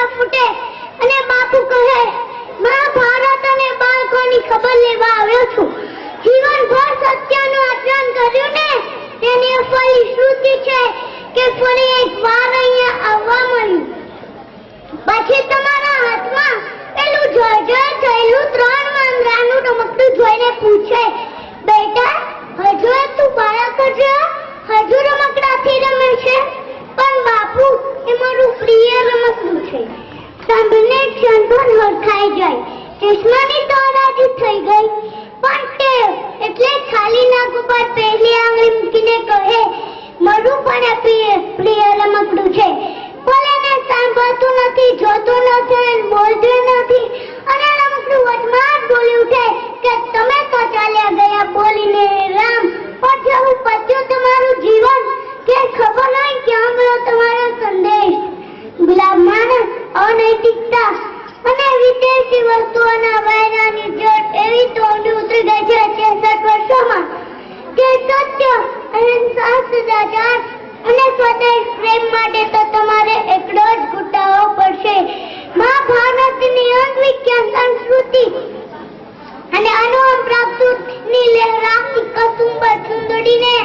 આંસુડા ફૂટે અને બાપુ કહે, મહાભારત અને બાળકોની ખબર લેવા આવ્યો છું. જીવનભર સત્યનું આચરણ કર્યું ને તેની ફલશ્રુતિ છે કે ફરી એકવાર અહીંયા આવવા મળ્યું. પછી તમારા હાથમાં પેલું જળ થયેલું 3 માંગરાનું રમકડું જોઈને પૂછે, બેટા હજુ તું બાળક જ હજુ રમકડાથી રમે છે? પણ બાપુ, એ મારું પ્રિય રમકડું છે. સાંભળીને ક્ષણભર હરખાઈ જાય. ચશ્માની તો હરાજી થઈ ગઈ, પણ ટેવ એટલે ખાલી નાક ઉપર પહેલી આંગળી મૂકીને કહે, મારું પણ પ્રિય રમકડું છે. ભલે ને સાંભળતું નથી, જોતું નથી, બોલતું નથી, અને રમકડું વચમાં બોલી ઉઠે કે તમે તો ચાલ્યા ગયા બોલીને રામ, પણ જેવું પત્યું તમારું જીવન કે ખબર નહીં ક્યાં ગયો તમારો સંદેશ. ગુલામમાં અનૈતિકતા અને વિદેશી વસ્તુઓના વાયરાની જડ એવી તો ઊંડી ઉતરી ગઈ છે 66 વર્ષોમાં કે સત્ય, અહિંસા, સદાચાર અને સ્વદેશ પ્રેમ માટે તો તમારે એકડો જ ઘૂંટાવો પડશે. મહાભારતની અંધવિજ્ઞાન સંસ્કૃતિ અને અનુભવ પ્રાપ્તિની લહેરાતી કસુંબર ચૂંદડીને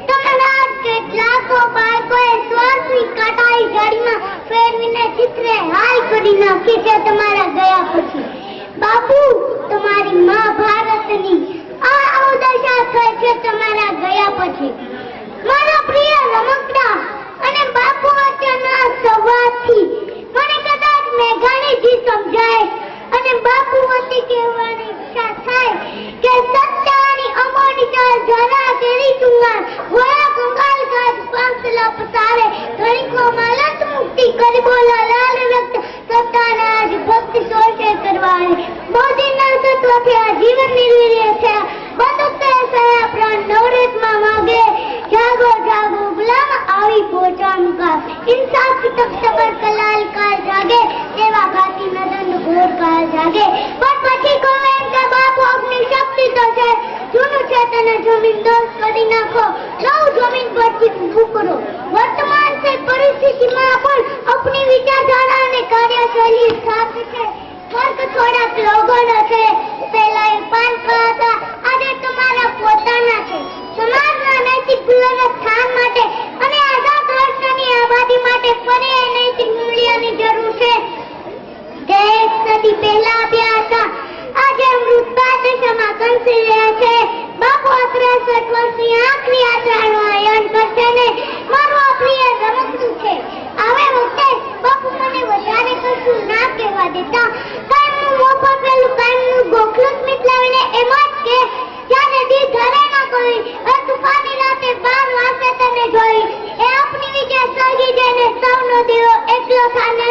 તમારા કેટલાકો બાળકોએ શ્વાસની કાંટાઈ જાળીમાં ફેરવીને ચિત્રે હાલ કરી નાખી છે તમારા ગયા પછી. બાપુ, તમારી મહાભારતની આ અવદશા થઈ છે તમારા ગયા પછી. મારા પ્રિય રમકડા અને બાપુ વચ્ચેના સંવાદથી મને કદાચ મેઘાણીજી સમજાય અને બાપુ વતી કહેવાની ઈચ્છા થાય કે સત્યની અમોનિકા જરા તેરી ચુંગાર વયા કંગાલ કાજ પાંસલા પસારે ઘણીકો માલત મુક્તિ કરી બોલા લાલ રક્ત સત્તાના આજ ભક્તિ સોશે કરવાને મોદીના તત્વથી આ જીવન નિર્વીર્ય છે. બદુકતે સયા પ્રાણ નવરતમાં માગે, જાગો જાગો ગુલામ આવી પહોંચા મુકા, ઇન્સાફ की तख्त पर कलाल काल जागे, सेवा गाती नदन घोर काल जागे. પણ પછી કહે કે બાપુ આપની શક્તિ તો છે, જૂનું છે તેને જમીન દોષ કરી નાખો, નવ જમીન પરથી ઊભું કરો. વર્તમાન से પરિસ્થિતિમાં પણ अपनी વિચારધારા અને કાર્યશૈલી સ્થાપિત છે. વર્ગ થોડાક લોકોનો છે, પહેલા એ પાનકા હતા, આજે તમારા પોતાના છે. સમાજના નૈતિક મૂલ્યોના સ્થાન માટે અને આઝાદ રાષ્ટ્રની આબાદી માટે ફરી નૈતિક મૂલ્યોની જરૂર છે જે એક સદી પહેલા આપ્યા હતા. આજે મૃતતા દશામાં કંસી રહ્યા છે. બાપુ 63 વર્ષની આખરી યાત્રાનું આયોજન કરશે ને મારું આ પ્રિય રમકડું છે. હવે વખતે બાપુ મને વધારે કશું ના કહેવા દેતા. કાયમનું મોં પકડેલું કાયમનું ગોખલું સ્મિત લાવીને એમ જ કે જાને દી ધરે ના કોઈ તુફાની રાતે 12 વાગે તને જોઈ. એ આપની વિચાર સળગી જાય ને સૌનો દીવો એકલો થાને